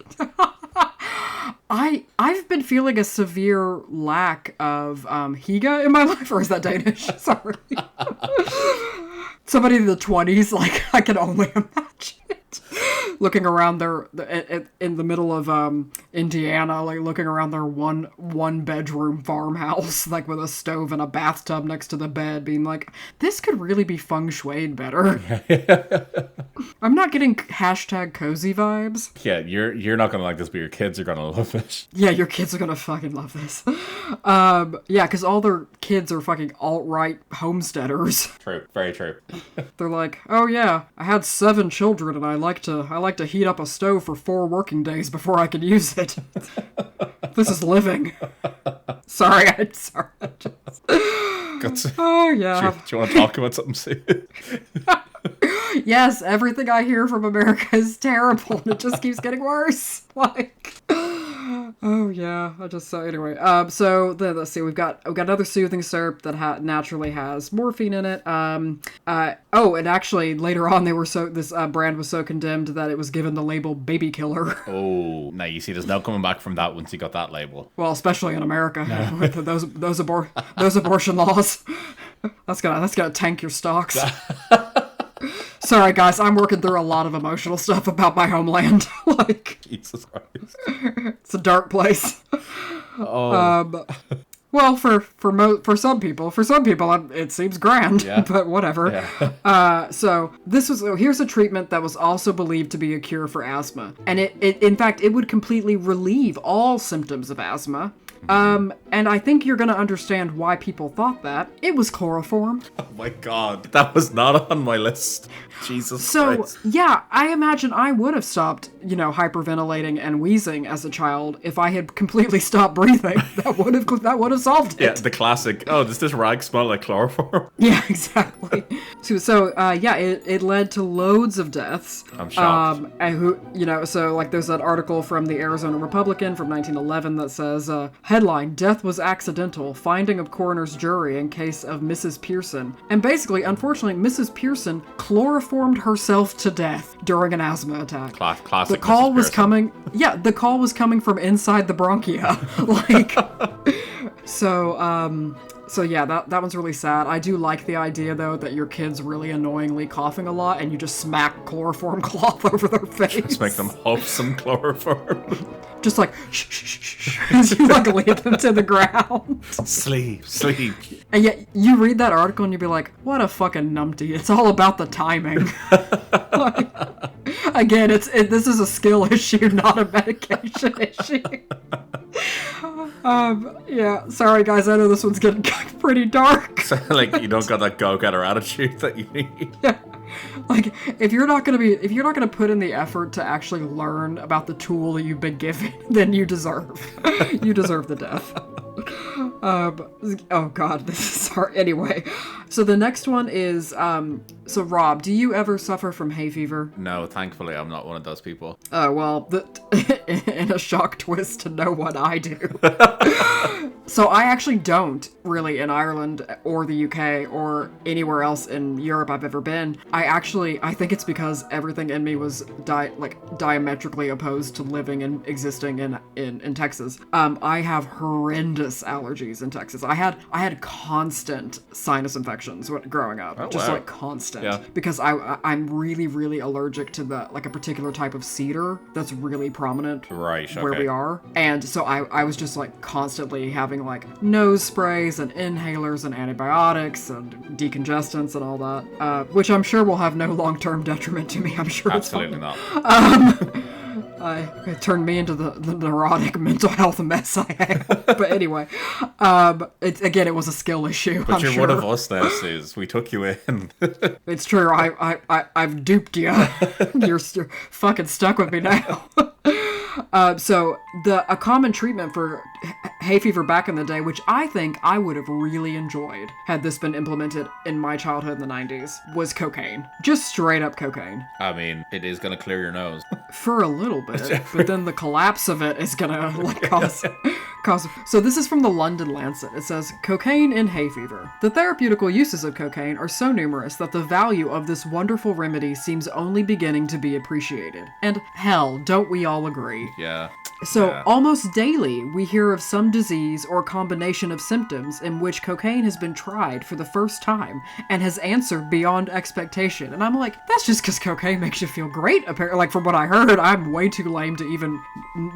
S1: I've been feeling a severe lack of Higa in my life, or is that Danish? Sorry. Somebody in the 20s, like, I can only imagine it. Looking around in the middle of Indiana, like looking around their one bedroom farmhouse, like with a stove and a bathtub next to the bed, being like, this could really be feng shuied better. I'm not getting hashtag cozy vibes.
S2: Yeah, you're not gonna like this, but your kids are gonna love it.
S1: Yeah, your kids are gonna fucking love this. Yeah, because all their kids are fucking alt-right homesteaders.
S2: True, very true.
S1: They're like, oh yeah, I had 7 children and I like to heat up a stove for 4 working days before I can use it. This is living. Sorry. Oh yeah.
S2: Do you want to talk about something soon?
S1: Yes, everything I hear from America is terrible and it just keeps getting worse. Like, oh yeah, anyway. So then let's see, we've got another soothing syrup that naturally has morphine in it. And actually later on this brand was so condemned that it was given the label baby killer.
S2: Oh, now you see, there's no coming back from that once you got that label.
S1: Well, especially in America with those abortion laws. That's gonna tank your stocks. Sorry, guys, I'm working through a lot of emotional stuff about my homeland. Like,
S2: Jesus Christ.
S1: It's a dark place.
S2: Oh.
S1: Well, for some people, it seems grand,
S2: Yeah.
S1: but whatever.
S2: Yeah.
S1: So here's a treatment that was also believed to be a cure for asthma, and it in fact it would completely relieve all symptoms of asthma. And I think you're gonna understand why people thought that. It was chloroform.
S2: Oh my God, that was not on my list. Jesus Christ.
S1: Yeah, I imagine I would have stopped, hyperventilating and wheezing as a child if I had completely stopped breathing. That would have solved it.
S2: Yeah, the classic. Oh, does this rag smell like chloroform?
S1: Yeah, exactly. It led to loads of deaths.
S2: I'm shocked.
S1: There's that article from the Arizona Republican from 1911 that says, headline, Death was accidental, finding of coroner's jury in case of Mrs. Pearson. And basically, unfortunately, Mrs. Pearson chloroformed herself to death during an asthma attack.
S2: Classic.
S1: The call
S2: Mrs.
S1: was
S2: Pearson.
S1: coming. Yeah, the call was coming from inside the bronchia. So yeah, that one's really sad. I do like the idea though that your kid's really annoyingly coughing a lot, and you just smack chloroform cloth over their face.
S2: Just make them huff some chloroform.
S1: Just like shh, shh, shh, shh, as you like lead them to the ground.
S2: Sleep.
S1: And yet you read that article and you'd be like, what a fucking numpty. It's all about the timing. Again, this is a skill issue, not a medication issue. Yeah, sorry guys, I know this one's getting pretty dark.
S2: So, you don't got that go-getter attitude that you need.
S1: Yeah. Like, if you're not gonna put in the effort to actually learn about the tool that you've been given, then you deserve the death. Oh god, this is hard. Anyway, so the next one is, so Rob, do you ever suffer from hay fever?
S2: No, thankfully I'm not one of those people.
S1: Well, in a shock twist to know what I do. So I actually don't really in Ireland or the UK or anywhere else in Europe I've ever been. I think it's because everything in me was diametrically opposed to living and existing in Texas. I have horrendous allergies in Texas. I had constant sinus infections growing up.
S2: Oh,
S1: just
S2: wow.
S1: like constant.
S2: Yeah.
S1: Because I'm really, really allergic to a particular type of cedar that's really prominent
S2: Right,
S1: where
S2: okay.
S1: we are. And so I was just like constantly having like nose sprays and inhalers and antibiotics and decongestants and all that, which I'm sure will have no long-term detriment to me. I'm sure
S2: Absolutely
S1: it's
S2: not.
S1: it turned me into the neurotic mental health mess I have. But anyway, it was a skill issue.
S2: But
S1: I'm
S2: you're
S1: sure.
S2: one of us now, Suze. We took you in.
S1: It's true. I've duped you. You're fucking stuck with me now. So a common treatment for hay fever back in the day, which I think I would have really enjoyed had this been implemented in my childhood in the 90s, was cocaine. Just straight up cocaine.
S2: I mean, it is gonna clear your nose.
S1: For a little bit, but then the collapse of it is gonna like cause. So this is from the London Lancet. It says, cocaine in hay fever. The therapeutical uses of cocaine are so numerous that the value of this wonderful remedy seems only beginning to be appreciated. And hell, don't we all agree?
S2: Yeah.
S1: So almost daily, we hear of some disease or combination of symptoms in which cocaine has been tried for the first time and has answered beyond expectation. And I'm like, that's just because cocaine makes you feel great, apparently. Like, from what I heard, I'm way too lame to even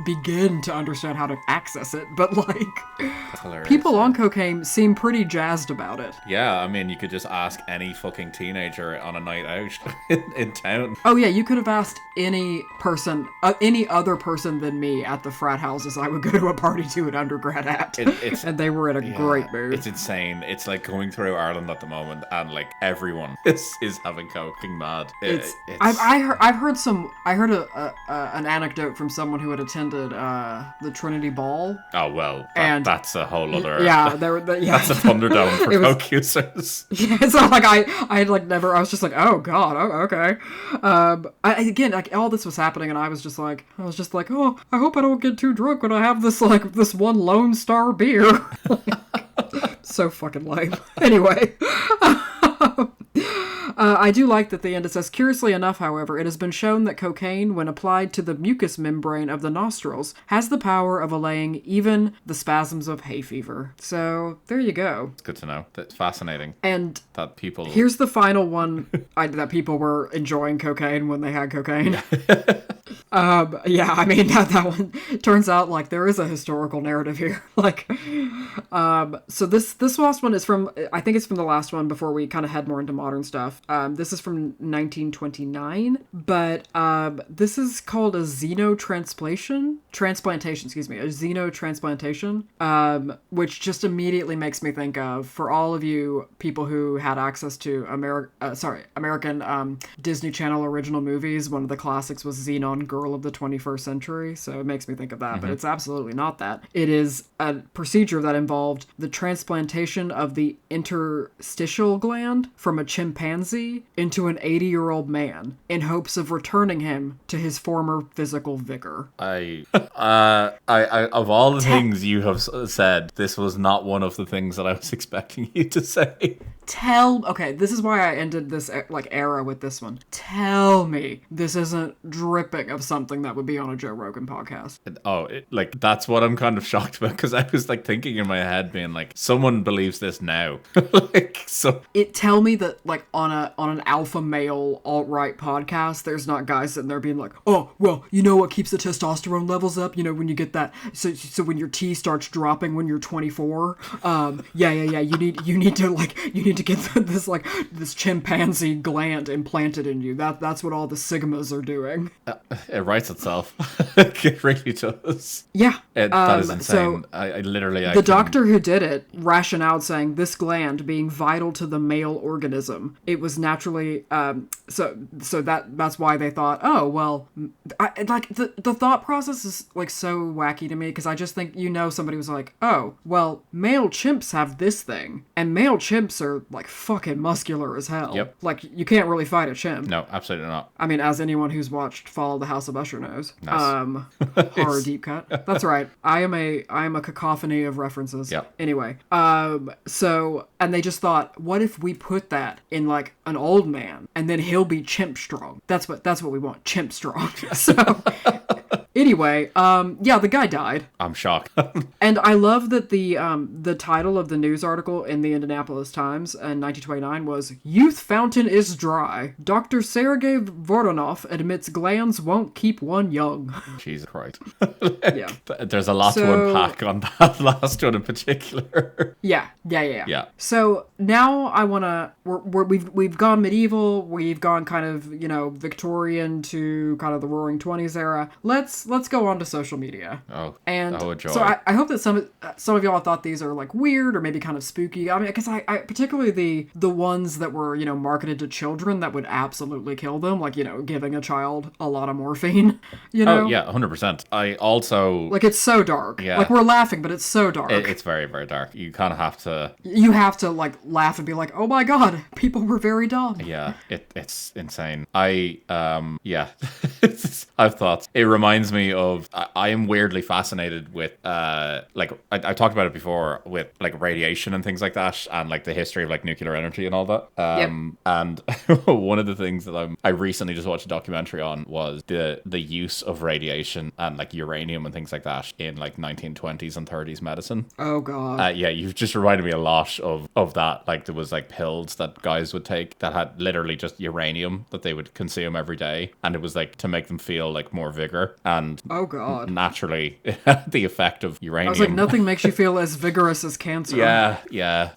S1: begin to understand how to access it. But, like, people on cocaine seem pretty jazzed about it.
S2: Yeah, I mean, you could just ask any fucking teenager on a night out in town.
S1: Oh, yeah, you could have asked any person, any other person than me at the frat houses I would go to a party to at undergrad at. And they were in a great mood.
S2: It's insane. It's like going through Ireland at the moment, and like everyone is having coking mad.
S1: I've heard an anecdote from someone who had attended the Trinity Ball.
S2: Oh well,
S1: and
S2: that's a whole other.
S1: Yeah,
S2: that's a Thunderdome for coke users.
S1: Yeah, so like I had like never. I was just like, oh god, oh, okay. Again, like all this was happening, and I was just like, oh, I hope I don't get too drunk when I have this one Lone Star beer. So fucking lame. Anyway. I do like that the end it says, curiously enough, however, it has been shown that cocaine, when applied to the mucous membrane of the nostrils, has the power of allaying even the spasms of hay fever. So, there you go.
S2: It's good to know. That's fascinating.
S1: And
S2: that people...
S1: here's the final one, that people were enjoying cocaine when they had cocaine. Yeah, I mean, that one turns out, like, there is a historical narrative here. Like, so this last one is from, I think it's from the last one before we kind of head more into modern stuff. This is from 1929, but this is called a xenotransplantation, which just immediately makes me think of, for all of you people who had access to American Disney Channel original movies, one of the classics was Xenon, Girl of the 21st Century, so it makes me think of that, but it's absolutely not that. It is a procedure that involved the transplantation of the interstitial gland from a chimpanzee into an 80-year-old man in hopes of returning him to his former physical vigor.
S2: I of all the things you have said, this was not one of the things that I was expecting you to say.
S1: Okay, this is why I ended this era with this one. Tell me this isn't dripping of something that would be on a Joe Rogan podcast.
S2: That's what I'm kind of shocked about, because I was like thinking in my head, being like, someone believes this now.
S1: Tell me that like on an alpha male alt-right podcast, there's not guys sitting there being like, oh well, you know what keeps the testosterone levels up? You know, when you get that, so when your T starts dropping when you're 24, yeah, you need to get this chimpanzee gland implanted in you. That's what all the sigmas are doing.
S2: It writes itself. It really does.
S1: Yeah.
S2: That is insane.
S1: So
S2: I literally...
S1: The doctor who did it rationed out saying this gland being vital to the male organism, it was naturally... So that's why they thought, oh, well... the thought process is like so wacky to me, because I just think, somebody was like, oh, well, male chimps have this thing, and male chimps are like fucking muscular as hell.
S2: Yep.
S1: Like, you can't really fight a chimp.
S2: No, absolutely not.
S1: I mean, as anyone who's watched Fall of the House of Usher knows.
S2: Nice.
S1: Horror deep cut. That's right. I am a cacophony of references.
S2: Yep.
S1: Anyway, and they just thought, what if we put that in like an old man, and then he'll be chimp strong? That's what we want, chimp strong. So anyway, the guy died.
S2: I'm shocked.
S1: And I love that the title of the news article in the Indianapolis Times in 1929 was "Youth Fountain is Dry. Dr. Sergei Voronov admits glands won't keep one young." Jesus
S2: Christ.
S1: Yeah.
S2: There's a lot to unpack on that last one in particular.
S1: Yeah. So now I want to... We've gone medieval. We've gone kind of, Victorian to kind of the Roaring 20s era. Let's let's go on to social media. And
S2: a joy.
S1: so I hope that some of y'all thought these are like weird or maybe kind of spooky. I mean, because I particularly the ones that were, you know, marketed to children that would absolutely kill them, like, you know, giving a child a lot of morphine, you know?
S2: Oh, yeah, 100%. I also...
S1: Like, it's so dark.
S2: Yeah.
S1: Like, we're laughing, but it's so dark.
S2: It's very, very dark. You kind of have to...
S1: You have to, like, laugh and be like, oh my god, people were very dumb.
S2: Yeah, it's insane. Yeah. I've thought. It reminds me of... I am weirdly fascinated with, like, I talked about it before with, like, radiation and things like that, and, like, the history of, like, nuclear energy and all that. And one of the things that I recently just watched a documentary on was the use of radiation and, like, uranium and things like that in, like, 1920s and 30s medicine.
S1: Oh god.
S2: Yeah, you've just reminded me a lot of that. Like, there was, like, pills that guys would take that had literally just uranium that they would consume every day, and it was, like, to make them feel, like, more vigor. And
S1: oh god.
S2: Naturally, the effect of uranium.
S1: I was like, nothing makes you feel as vigorous as cancer.
S2: Yeah.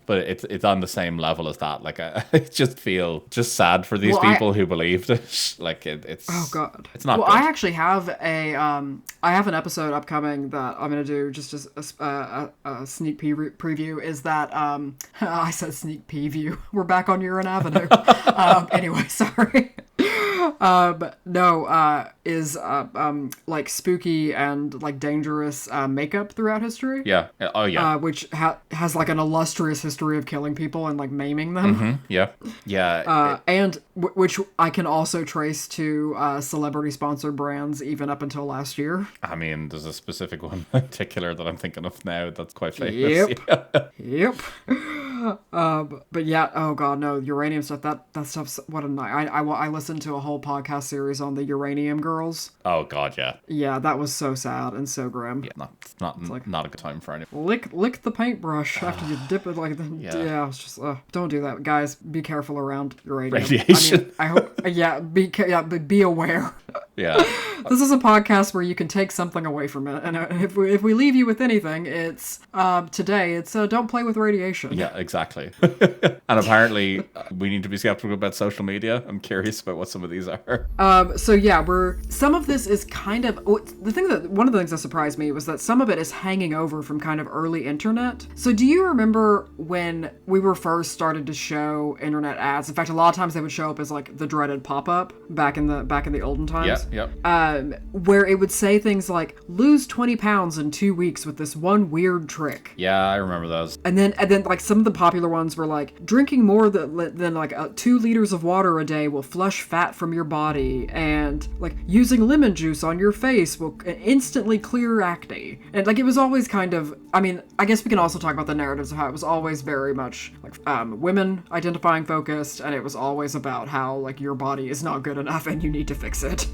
S2: But it's on the same level as that. Like, I just feel just sad for these people who believed it. Like, it's...
S1: Oh god.
S2: It's not
S1: well,
S2: good.
S1: I actually have I have an episode upcoming that I'm gonna do just as a sneak preview. Is that I said sneak preview. We're back on Urine Avenue. Anyway, sorry. Is like spooky and like dangerous makeup throughout history.
S2: Yeah. Oh yeah.
S1: Which has like an illustrious history of killing people and like maiming them.
S2: Mm-hmm. Yeah.
S1: Which I can also trace to celebrity sponsored brands even up until last year.
S2: I mean, there's a specific one in particular that I'm thinking of now that's quite famous.
S1: Yep. But yeah, oh god, no, uranium stuff. That stuff's what a night. I listened to a whole podcast series on the uranium girls.
S2: Oh god, yeah.
S1: Yeah, that was so sad and so grim.
S2: Yeah, not a good time for anyone.
S1: Lick the paintbrush after you dip it like that. Yeah, it's just don't do that, guys. Be careful around uranium.
S2: Radiation.
S1: I hope. Be aware.
S2: Yeah.
S1: This is a podcast where you can take something away from it, and if we leave you with anything, it's today. It's don't play with radiation.
S2: Yeah, exactly. And apparently, we need to be skeptical about social media. I'm curious about what some of these are.
S1: So yeah, some of this is kind of one of the things that surprised me was that some of it is hanging over from kind of early internet. So do you remember when we were first started to show internet ads? In fact, a lot of times they would show up as like the dreaded pop-up back in the olden times.
S2: Yeah.
S1: Where it would say things like lose 20 pounds in 2 weeks with this one weird trick.
S2: Yeah, I remember those.
S1: And then like some of the popular ones were like drinking more than like 2 liters of water a day will flush fat from your body, and like using lemon juice on your face will instantly clear acne. And like it was always kind of, I mean, I guess we can also talk about the narratives of how it was always very much like women identifying focused, and it was always about how like your body is not good enough and you need to fix it.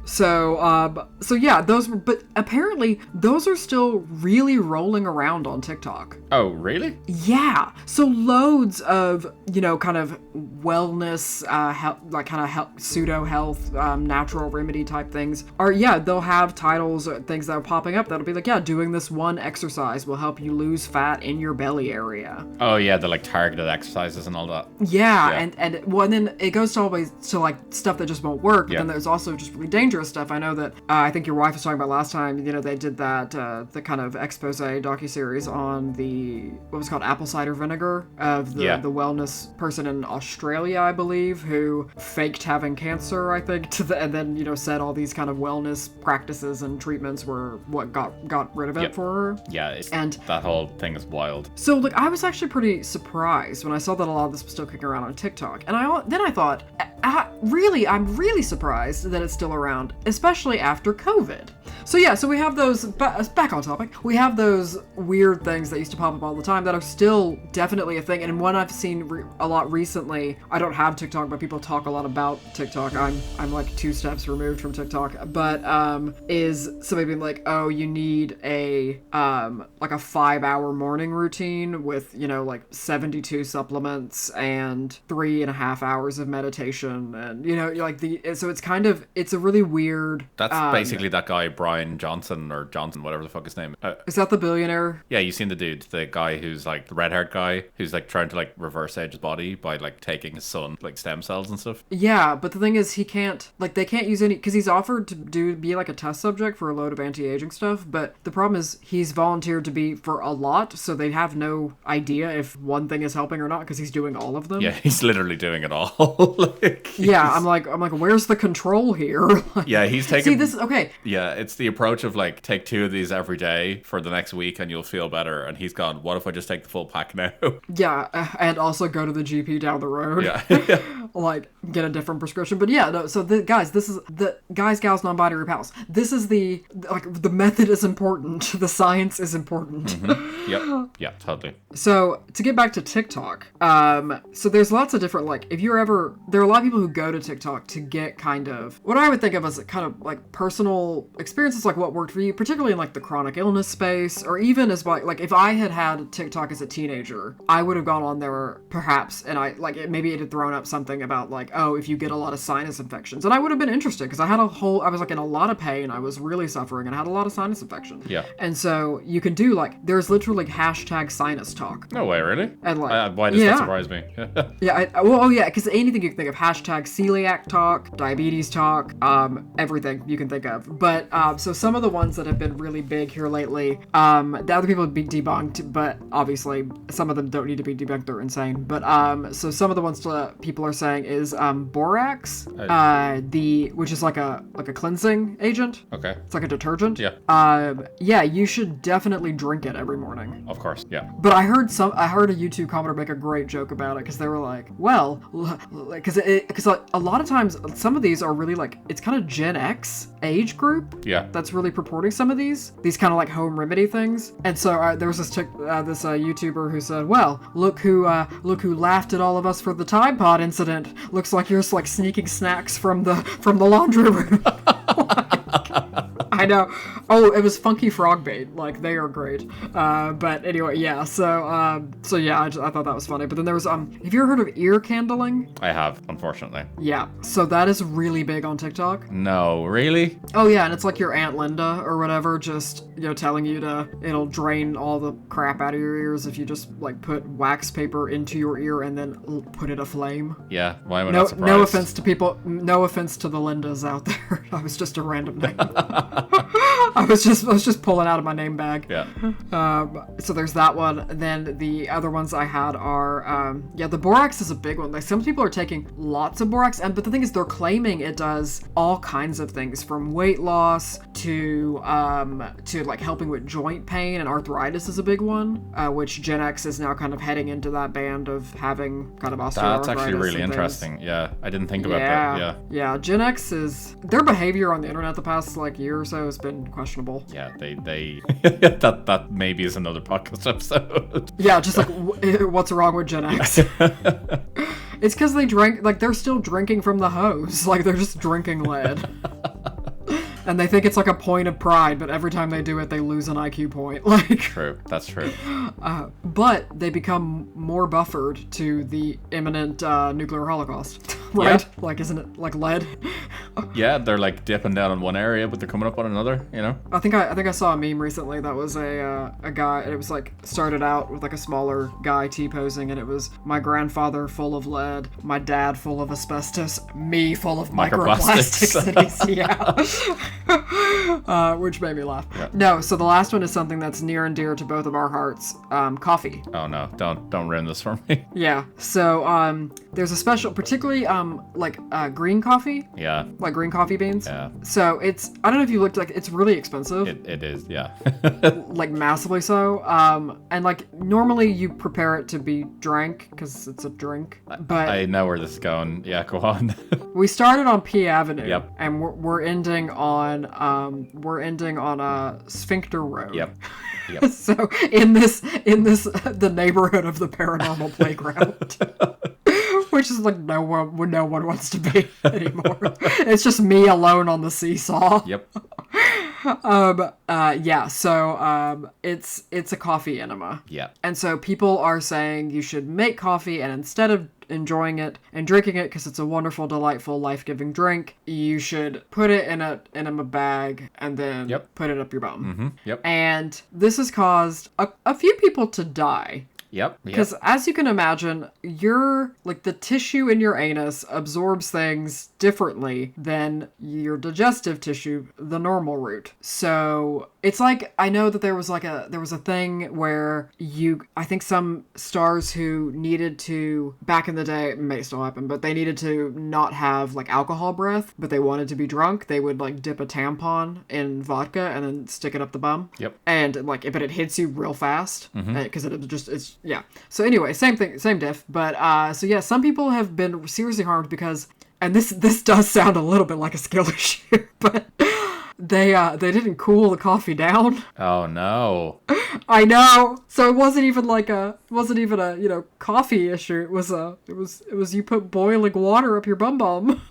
S1: So yeah, but apparently those are still really rolling around on TikTok.
S2: Oh, really?
S1: Yeah. So loads of, you know, kind of wellness, pseudo health, natural remedy type things they'll have titles or things that are popping up that'll be like, yeah, doing this one exercise will help you lose fat in your belly area.
S2: Oh yeah, the like targeted exercises and all that.
S1: Yeah. And then it goes to always to like stuff that just won't work. But then there's also just really dangerous stuff. I know that I think your wife was talking about last time, you know, they did that the kind of expose docuseries on what was called apple cider vinegar of the wellness person in Australia, I believe, who faked having cancer, I think, and then, you know, said all these kind of wellness practices and treatments were what got rid of it for her.
S2: Yeah, and that whole thing is wild.
S1: So like I was actually pretty surprised when I saw that a lot of this was still kicking around on TikTok, and then I thought, I'm really surprised that it's still around, especially after COVID. So yeah, so we have those, back on topic, we have those weird things that used to pop up all the time that are still definitely a thing, and one I've seen a lot recently, I don't have TikTok, but people talk a lot about TikTok, I'm like 2 steps removed from TikTok, but is somebody being like, oh, you need a 5-hour morning routine with, you know, like 72 supplements and 3.5 hours of meditation, and, you know, like so it's kind of, it's a really weird...
S2: That's basically that guy, Brian Brian Johnson or Johnson, whatever the fuck his name.
S1: Is that the billionaire?
S2: Yeah, you've seen the dude, the guy who's like the red-haired guy who's like trying to like reverse age his body by like taking his son like stem cells and stuff.
S1: Yeah, but the thing is, he can't, like, they can't use any, because he's offered to be like a test subject for a load of anti-aging stuff, but the problem is he's volunteered to be for a lot, so they have no idea if one thing is helping or not, because he's doing all of them.
S2: Yeah, he's literally doing it all. Like,
S1: yeah, I'm like, where's the control here? Like,
S2: yeah, he's taking.
S1: see, this, okay.
S2: Yeah, it's the approach of like, take 2 of these every day for the next week and you'll feel better. And he's gone, what if I just take the full pack now?
S1: Yeah, and also go to the GP down the road.
S2: Yeah.
S1: Like, get a different prescription. But yeah, no, so guys, this is the guys, gals, non-binary pals. This is the method is important. The science is important.
S2: Mm-hmm. Yep. Yeah, totally.
S1: So to get back to TikTok, so there's lots of different, like, if you're ever, there are a lot of people who go to TikTok to get kind of what I would think of as kind of like personal experiences, like what worked for you, particularly in like the chronic illness space, or even as like if I had TikTok as a teenager, I would have gone on there perhaps, and maybe it had thrown up something about like, oh, if you get a lot of sinus infections, and I would have been interested because I was like in a lot of pain, I was really suffering, and I had a lot of sinus infection.
S2: Yeah.
S1: And so you can do like, there's literally hashtag sinus talk.
S2: No way, really?
S1: And like,
S2: why does that surprise me?
S1: Yeah, because anything you can think of, hashtag celiac talk, diabetes talk, everything you can think of. But so some of the ones that have been really big here lately, the other people would be debunked, but obviously some of them don't need to be debunked, they're insane. But so some of the ones people are saying is borax, which is like a cleansing agent.
S2: Okay.
S1: It's like a detergent.
S2: Yeah.
S1: Yeah, you should definitely drink it every morning.
S2: Of course, yeah.
S1: But I heard a YouTube commenter make a great joke about it, because they were like, well, because a lot of times some of these are really like, it's kind of Gen X age group.
S2: Yeah.
S1: That's really purporting some of these kind of like home remedy things. And so there was this YouTuber who said, well, look who laughed at all of us for the Tide Pod incident. Looks like you're like sneaking snacks from the laundry room. I know. Oh, it was Funky Frog Bait. Like, they are great. But anyway, yeah. So yeah, I thought that was funny. But then there was have you ever heard of ear candling?
S2: I have, unfortunately.
S1: Yeah. So that is really big on TikTok.
S2: No, really?
S1: Oh yeah, and it's like your Aunt Linda or whatever, just telling you it'll drain all the crap out of your ears if you just like put wax paper into your ear and then put it aflame.
S2: Yeah. Why am I not surprised?
S1: No offense to people. No offense to the Lindas out there. I was just a random name. I was just pulling out of my name bag.
S2: Yeah.
S1: So there's that one. Then the other ones I had are the borax is a big one. Like, some people are taking lots of borax, but the thing is, they're claiming it does all kinds of things, from weight loss to like helping with joint pain, and arthritis is a big one, which Gen X is now kind of heading into that band of having kind of osteoarthritis.
S2: That's actually really interesting. Yeah, I didn't think about that.
S1: Yeah, Gen X is, their behavior on the internet the past like year or so has been questionable.
S2: Yeah, they that maybe is another podcast episode.
S1: Yeah, just like what's wrong with Gen X? It's because they drank, like, they're still drinking from the hose. Like, they're just drinking lead. And they think it's like a point of pride, but every time they do it, they lose an IQ point. Like,
S2: true, that's true.
S1: But they become more buffered to the imminent nuclear holocaust, right? Yeah. Like, isn't it like lead?
S2: Yeah, they're like dipping down in one area, but they're coming up on another.
S1: I think I saw a meme recently that was a guy, and it was like started out with like a smaller guy T-posing, and it was my grandfather full of lead, my dad full of asbestos, me full of microplastics. Yeah. Which made me laugh. Yeah. No, so the last one is something that's near and dear to both of our hearts. Coffee.
S2: Oh no, don't ruin this for me.
S1: Yeah. So there's a special, particularly green coffee.
S2: Yeah.
S1: Like green coffee beans.
S2: Yeah.
S1: So it's, I don't know if you looked, like, it's really expensive.
S2: It is, yeah.
S1: Like massively so. And like normally you prepare it to be drank because it's a drink. But
S2: I know where this is going. Yeah, go on.
S1: We started on P Avenue.
S2: Yep.
S1: And we're ending on Sphincter Road.
S2: Yep.
S1: So in this the neighborhood of the paranormal playground. Which is like no one wants to be anymore. It's just me alone on the seesaw.
S2: Yep.
S1: So it's a coffee enema.
S2: Yeah.
S1: And so people are saying you should make coffee, and instead enjoying it and drinking it because it's a wonderful, delightful, life-giving drink, you should put it in a bag and then put it up your bum. And this has caused a few people to die. Because as you can imagine, the tissue in your anus absorbs things differently than your digestive tissue, the normal route. So it's like, I know that there was a thing where I think some stars who needed to, back in the day, it may still happen, but they needed to not have like alcohol breath, but they wanted to be drunk, they would like dip a tampon in vodka and then stick it up the bum. And like, but it hits you real fast because yeah. So anyway, same thing, same diff. But so yeah, some people have been seriously harmed because, and this does sound a little bit like a skill issue, but they didn't cool the coffee down.
S2: Oh no.
S1: I know. So it wasn't even a coffee issue. It was you put boiling water up your bum.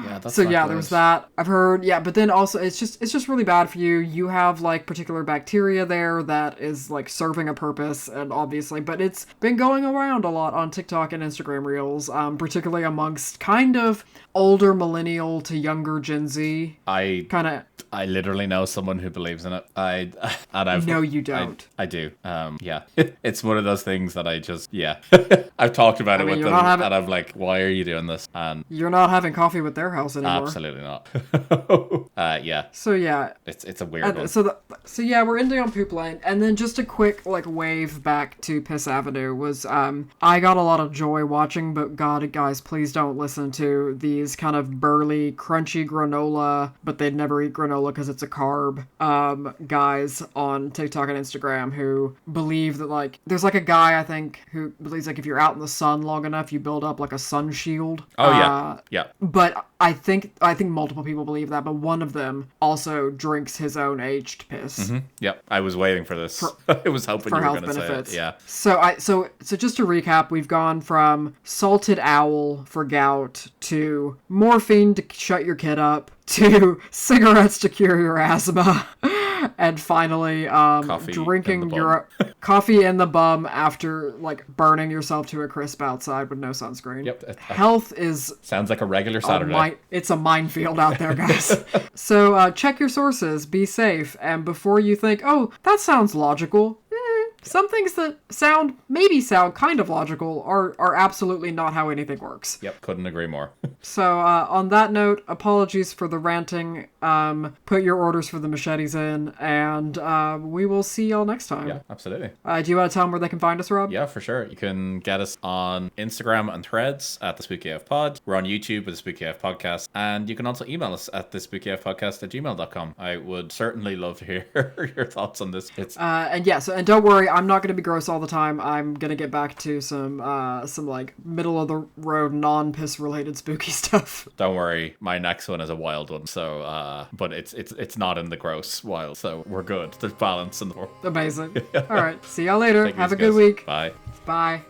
S2: Yeah, that's
S1: so
S2: not
S1: yeah,
S2: good.
S1: there was that. I've heard, but then also it's just really bad for you. You have like particular bacteria there that is like serving a purpose, and obviously, but it's been going around a lot on TikTok and Instagram Reels, particularly amongst kind of older millennial to younger Gen Z.
S2: I literally know someone who believes in it.
S1: No, you don't.
S2: I do. Yeah. It's one of those things that I just, I've talked about it with them, and I'm like, why are you doing this? And
S1: you're not having coffee with their house anymore.
S2: Absolutely not. Yeah.
S1: So yeah.
S2: It's a weird one.
S1: So yeah, we're ending on Poop Lane. And then just a quick like wave back to Piss Avenue was, I got a lot of joy watching, but God, guys, please don't listen to these kind of burly, crunchy granola, but they'd never eat granola because it's a carb, guys on TikTok and Instagram who believe that like, there's like a guy I think who believes like if you're out in the sun long enough, you build up like a sun shield.
S2: Oh yeah. Yeah.
S1: But I think multiple people believe that, but one of them also drinks his own aged piss.
S2: Yep, I was waiting for this. I was hoping you were going to say it. Yeah.
S1: So just to recap, we've gone from salted owl for gout to morphine to shut your kid up to cigarettes to cure your asthma. And finally, drinking your coffee in the bum after like burning yourself to a crisp outside with no sunscreen.
S2: Yep.
S1: Health
S2: sounds like a regular Saturday.
S1: It's a minefield out there, guys. So check your sources, be safe, and before you think, oh, that sounds logical. Some things that maybe sound kind of logical are absolutely not how anything works.
S2: Yep, couldn't agree more.
S1: So on that note, apologies for the ranting. Put your orders for the machetes in, and we will see y'all next time.
S2: Yeah, absolutely.
S1: Do you want to tell them where they can find us, Rob?
S2: Yeah, for sure. You can get us on Instagram and Threads at the Spooky AF Pod. We're on YouTube with the Spooky AF Podcast, and you can also email us at the spookyafpodcast@gmail.com. I would certainly love to hear your thoughts on this.
S1: And don't worry, I'm not going to be gross all the time. I'm going to get back to some like middle of the road non-piss related spooky stuff.
S2: Don't worry, my next one is a wild one. So, but it's not in the gross wild. So we're good. There's balance in the world.
S1: Amazing. All right. See y'all later. Have a good
S2: guys.
S1: week.
S2: Bye.
S1: Bye.